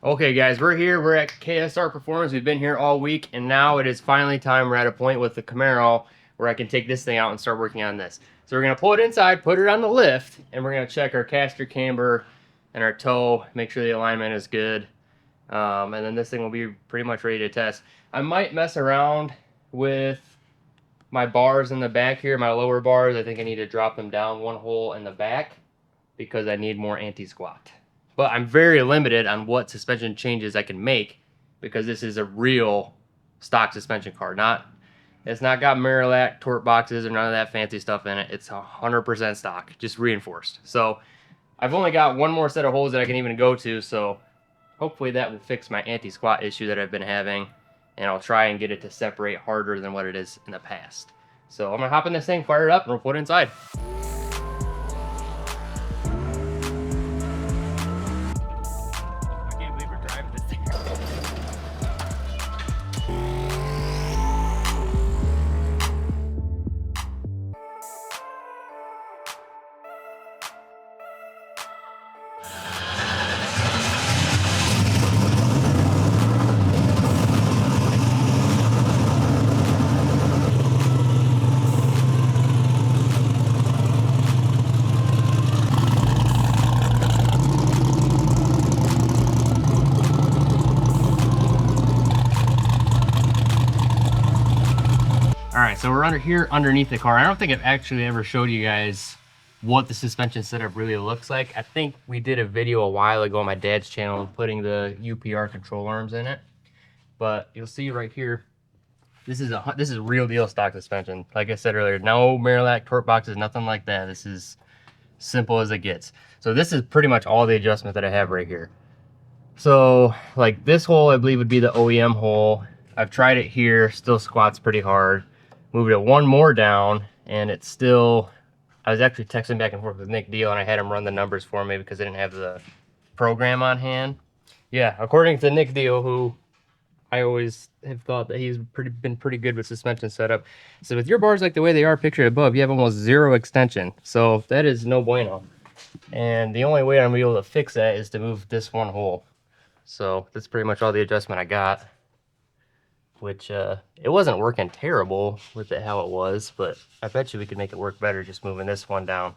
Okay guys, we're here, we're at KSR Performance. We've been here all week, and now it is finally time. We're at a point with the Camaro where I can take this thing out and start working on this. So we're gonna pull it inside, put it on the lift, and we're gonna check our caster camber and our toe, make sure the alignment is good. And then this thing will be pretty much ready to test. I might mess around with my bars in the back here, my lower bars. I think I need to drop them down one hole in the back because I need more anti-squat. But I'm very limited on what suspension changes I can make because this is a real stock suspension car. It's not got Marillac torque boxes or none of that fancy stuff in it. It's 100% stock, just reinforced. So I've only got one more set of holes that I can even go to, so hopefully that will fix my anti-squat issue that I've been having, and I'll try and get it to separate harder than what it is in the past. So I'm gonna hop in this thing, fire it up, and we'll put it inside. All right, so we're underneath the car. I don't think I've actually ever showed you guys what the suspension setup really looks like. I think we did a video a while ago on my dad's channel putting the UPR control arms in it. But you'll see right here, this is real deal stock suspension. Like I said earlier, no Marillac torque boxes, nothing like that. This is simple as it gets. So this is pretty much all the adjustment that I have right here. So like this hole, I believe would be the OEM hole. I've tried it here, still squats pretty hard. Moved it one more down, and it's still, I was actually texting back and forth with Nick Deal, and I had him run the numbers for me because I didn't have the program on hand. Yeah, according to Nick Deal, who I always have thought that he's been pretty good with suspension setup. So with your bars like the way they are pictured above, you have almost zero extension. So that is no bueno. And the only way I'm able to fix that is to move this one hole. So that's pretty much all the adjustment I got. Which it wasn't working terrible with it how it was, but I bet you we could make it work better just moving this one down.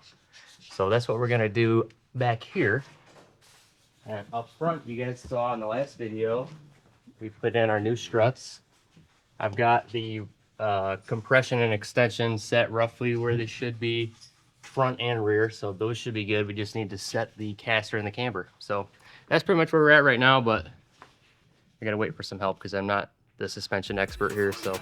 So that's what we're gonna do back here. And up front, you guys saw in the last video, we put in our new struts. I've got the compression and extension set roughly where they should be, front and rear, so those should be good. We just need to set the caster and the camber. So that's pretty much where we're at right now, but I gotta wait for some help because I'm not the suspension expert here, so.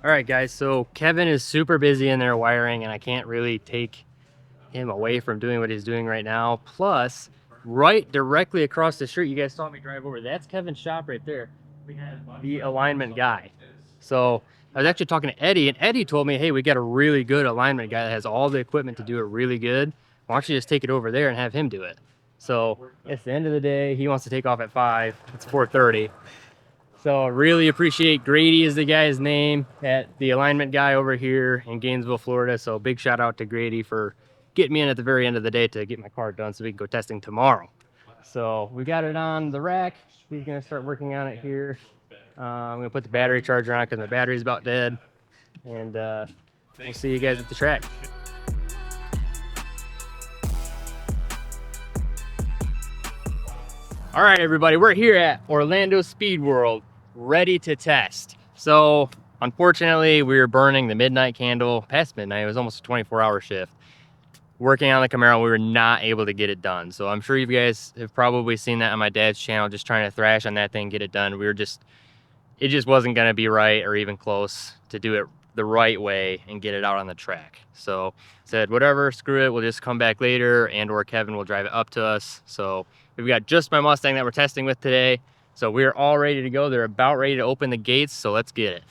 All right, guys, so Kevin is super busy in there wiring, and I can't really take him away from doing what he's doing right now. Plus, right directly across the street, you guys saw me drive over, that's Kevin's shop right there. We have the alignment guy. So I was actually talking to Eddie, and Eddie told me, hey, we got a really good alignment guy that has all the equipment to do it really good. Why don't you just take it over there and have him do it? So it's the end of the day. He wants to take off at 5. It's 4:30. So I really appreciate Grady is the guy's name at the alignment guy over here in Gainesville, Florida. So big shout out to Grady for getting me in at the very end of the day to get my car done so we can go testing tomorrow. So we got it on the rack. He's gonna start working on it here. I'm gonna put the battery charger on because my battery's about dead. And we'll see you guys at the track. All right, everybody, we're here at Orlando Speed World, ready to test. So unfortunately, we were burning the midnight candle past midnight. It was almost a 24-hour shift. Working on the Camaro, we were not able to get it done. So I'm sure you guys have probably seen that on my dad's channel, just trying to thrash on that thing, get it done. It just wasn't gonna be right or even close to do it the right way and get it out on the track. So said, whatever, screw it, we'll just come back later, and or Kevin will drive it up to us. So we've got just my Mustang that we're testing with today. So we're all ready to go. They're about ready to open the gates, so let's get it.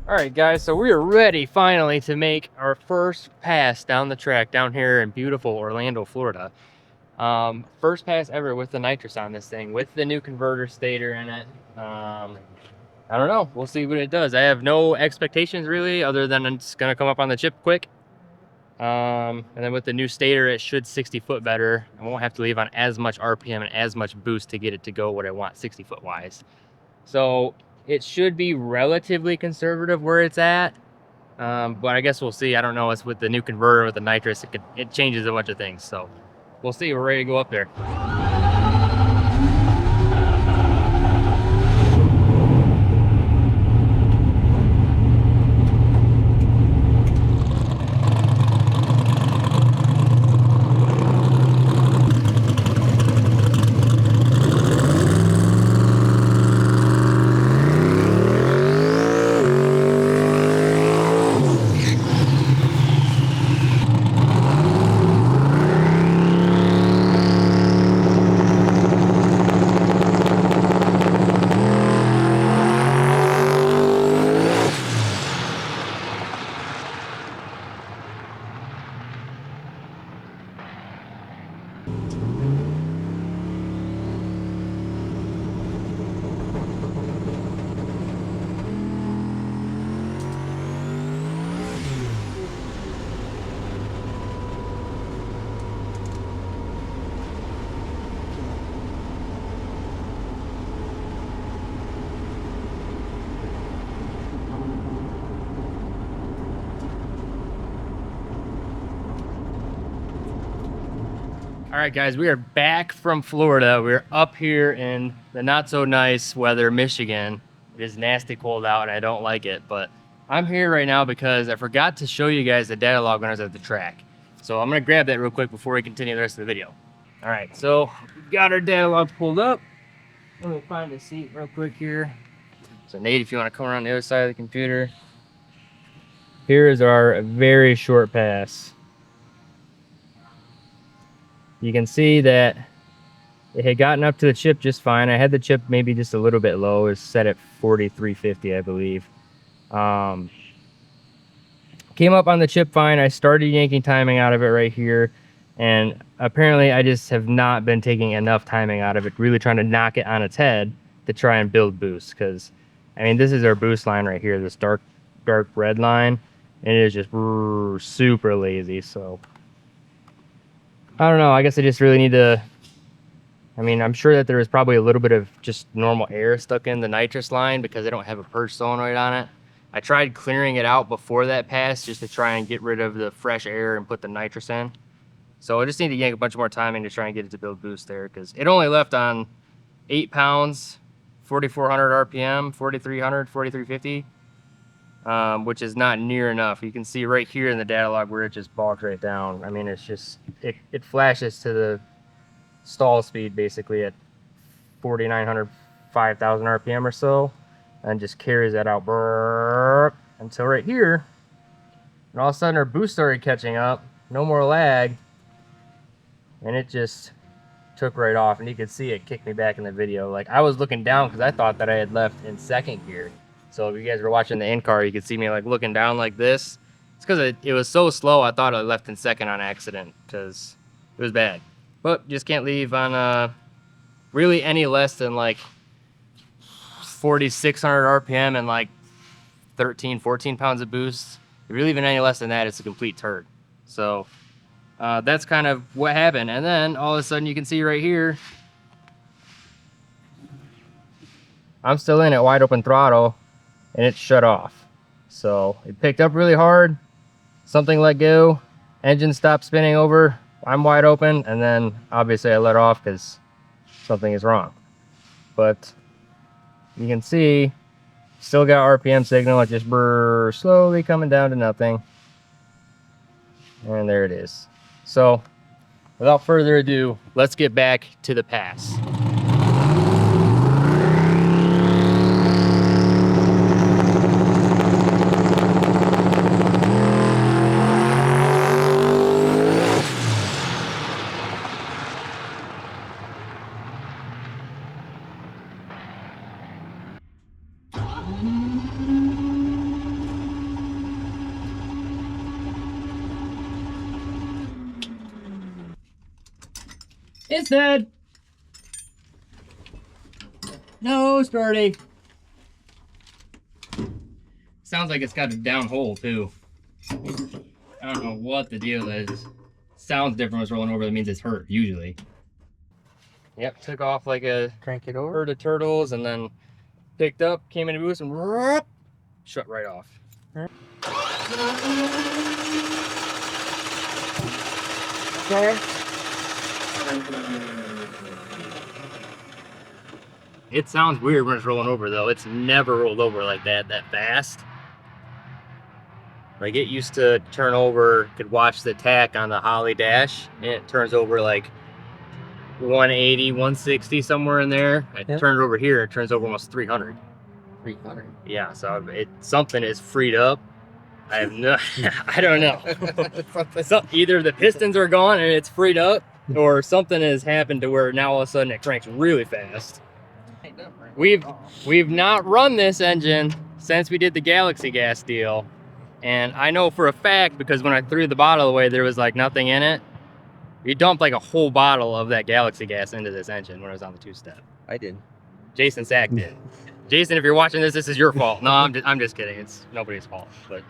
All right, guys, so we are ready finally to make our first pass down the track down here in beautiful Orlando, Florida. First pass ever with the nitrous on this thing, with the new converter stator in it. I don't know, we'll see what it does. I have no expectations really, other than it's gonna come up on the chip quick. And then with the new stator, it should 60 foot better. I won't have to leave on as much RPM and as much boost to get it to go what I want 60 foot wise. So it should be relatively conservative where it's at, but I guess we'll see. I don't know. It's with the new converter with the nitrous, it changes a bunch of things. So we'll see. We're ready to go up there. All right, guys, we are back from Florida. We're up here in the not so nice weather, Michigan. It is nasty cold out and I don't like it, but I'm here right now because I forgot to show you guys the data log when I was at the track. So I'm gonna grab that real quick before we continue the rest of the video. All right, so we've got our data log pulled up. Let me find a seat real quick here. So Nate, if you wanna come around the other side of the computer. Here is our very short pass. You can see that it had gotten up to the chip just fine. I had the chip maybe just a little bit low. It's set at 4350, I believe. Came up on the chip fine. I started yanking timing out of it right here. And apparently I just have not been taking enough timing out of it, really trying to knock it on its head to try and build boost. Because, I mean, this is our boost line right here, this dark red line. And it is just super lazy, so I don't know. I guess I just really need to, I mean, I'm sure that there is probably a little bit of just normal air stuck in the nitrous line because I don't have a purge solenoid on it. I tried clearing it out before that pass just to try and get rid of the fresh air and put the nitrous in. So I just need to yank a bunch more timing to try and get it to build boost there because it only left on 8 pounds, 4,400 RPM, 4,300, 4,350. Which is not near enough. You can see right here in the data log where it just bogs right down. I mean, it's just, it flashes to the stall speed basically at 4,900, 5,000 RPM or so, and just carries that out until right here. And all of a sudden our boost started catching up, no more lag, and it just took right off. And you can see it kicked me back in the video. Like, I was looking down because I thought that I had left in second gear. So if you guys were watching the in-car, you could see me like looking down like this. It's because it was so slow, I thought I left in second on accident because it was bad. But just can't leave on really any less than like 4,600 RPM and like 13, 14 pounds of boost. If you're leaving any less than that, it's a complete turd. So that's kind of what happened. And then all of a sudden you can see right here, I'm still in at wide open throttle. and it shut off. So it picked up really hard, something let go, engine stopped spinning over, I'm wide open, and then obviously I let off because something is wrong. But you can see, still got RPM signal, it just slowly coming down to nothing. And there it is. So without further ado, let's get back to the pass. It's dead. No starting. Sounds like it's got a down hole too. I don't know what the deal is. Sounds different when it's rolling over. That means it's hurt usually. Yep, took off like a Crank it over. herd of turtles and then picked up, came into boost and whoop, shut right off. Okay. It sounds weird when it's rolling over though. It's never rolled over like that fast. Like it used to turn over, could watch the tack on the Holly dash, and it turns over like 180, 160, somewhere in there. I turned it over here, it turns over almost 300. 300. Yeah, so something is freed up. I have no, I don't know. Either the pistons are gone and it's freed up, or something has happened to where now all of a sudden it cranks really fast. We've not run this engine since we did the Galaxy gas deal. And I know for a fact, because when I threw the bottle away, there was like nothing in it. We dumped like a whole bottle of that Galaxy gas into this engine when it was on the two-step. I did. Jason Sack did. Jason, if you're watching this is your fault. No, I'm just kidding. It's nobody's fault. But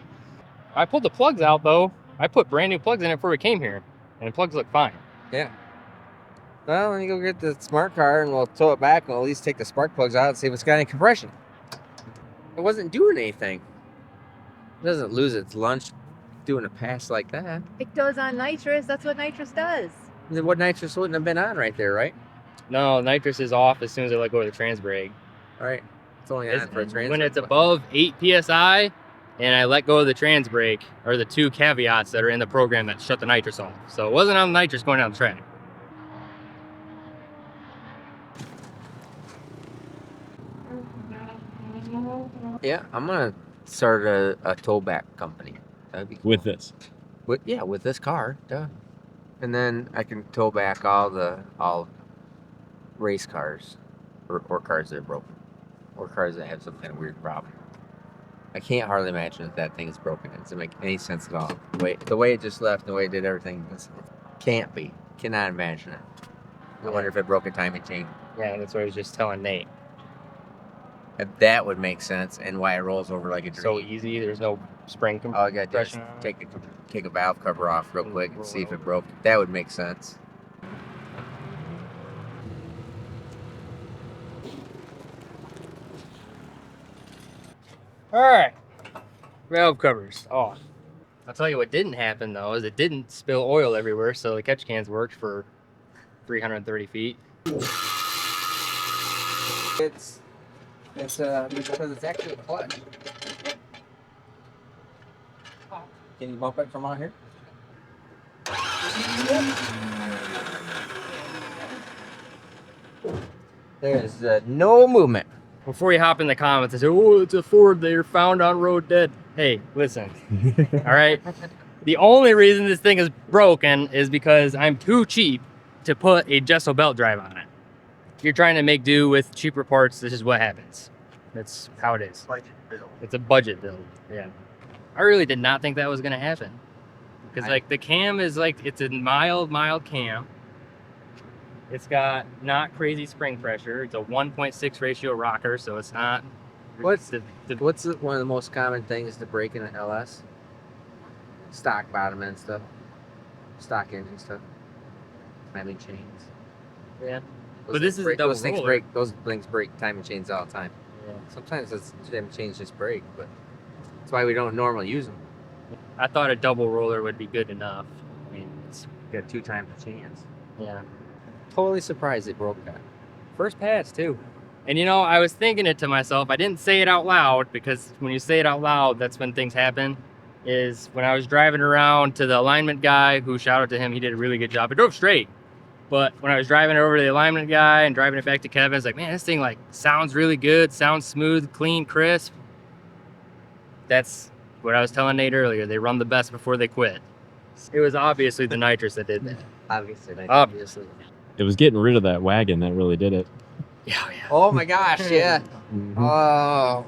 I pulled the plugs out though. I put brand new plugs in it before we came here, and the plugs look fine. Yeah. Well, let me go get the smart car and we'll tow it back and we'll at least take the spark plugs out and see if it's got any compression. It wasn't doing anything. It doesn't lose its lunch doing a pass like that. It goes on nitrous. That's what nitrous does. What nitrous wouldn't have been on right there, right? No, nitrous is off as soon as I let go of the trans brake. All right. It's only on for a trans when brake, it's above 8 psi and I let go of the trans brake are the two caveats that are in the program that shut the nitrous off. So it wasn't on the nitrous going down the track. Yeah, I'm gonna start a towback company. That'd be cool. With this. With this car, duh. And then I can tow back all race cars, or cars that are broken, or cars that have some kind of weird problem. I can't hardly imagine that thing is broken. It doesn't make any sense at all. The way it just left, the way it did everything, can't be. Cannot imagine it. I wonder if it broke a timing chain. Yeah, that's what I was just telling Nate. And that would make sense, and why it rolls over like a dream. So easy, there's no spring All I got to do is take a valve cover off real quick and see if it broke. That would make sense. All right, valve covers off. I'll tell you what didn't happen though, is it didn't spill oil everywhere, so the catch cans worked for 330 feet. It's because it's actually a clutch. Can you bump it from out here? There's no movement. Before you hop in the comments and say, oh, it's a Ford, they're found on road dead. Hey, listen, all right? The only reason this thing is broken is because I'm too cheap to put a gesso belt drive on it. If you're trying to make do with cheaper parts, this is what happens. That's how it is. It's a budget build, yeah. I really did not think that was gonna happen. Because like the cam is like, it's a mild cam. It's got not crazy spring pressure. It's a 1.6 ratio rocker, so it's not. What's one of the most common things to break in an LS? Stock bottom end stuff. Stock engine stuff. Timing chains. Yeah. Those But this is a double those things roller. break. Those things break timing chains all the time. Sometimes it's them change this brake, but that's why we don't normally use them. I thought a double roller would be good enough. I mean, It's got 2 times the chance. yeah. Totally surprised they broke that. First pass too. And you know, I was thinking it to myself. I didn't say it out loud because when you say it out loud, that's when things happen. Is when I was driving around to the alignment guy, who shout out to him, he did a really good job. I drove straight. But when I was driving it over to the alignment guy and driving it back to Kevin, I was like, man, this thing like sounds really good, sounds smooth, clean, crisp. That's what I was telling Nate earlier. They run the best before they quit. It was obviously the nitrous that did that. Obviously. Obviously. It was getting rid of that wagon that really did it. Yeah. Oh my gosh, yeah. Mhm. Oh,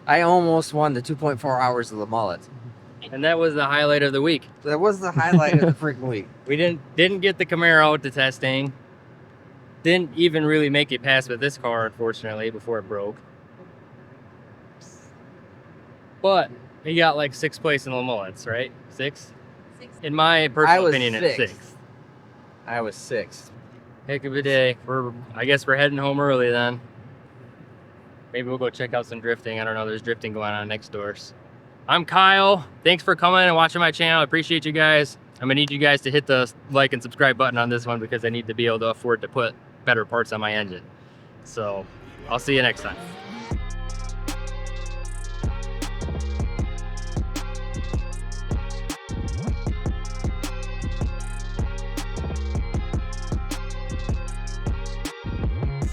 I almost won the 2.4 hours of the mullet. And that was the highlight of the week. That was the highlight of the freaking week. We didn't get the Camaro to testing. Didn't even really make it past with this car, unfortunately, before it broke. But he got like 6th place in the mullets, right? 6? In my I personal was opinion, it's 6th. I was 6th. Heck of a day. I guess we're heading home early then. Maybe we'll go check out some drifting. I don't know. There's drifting going on next doors. I'm Kyle. Thanks for coming and watching my channel. I appreciate you guys. I'm gonna need you guys to hit the like and subscribe button on this one because I need to be able to afford to put better parts on my engine. So I'll see you next time.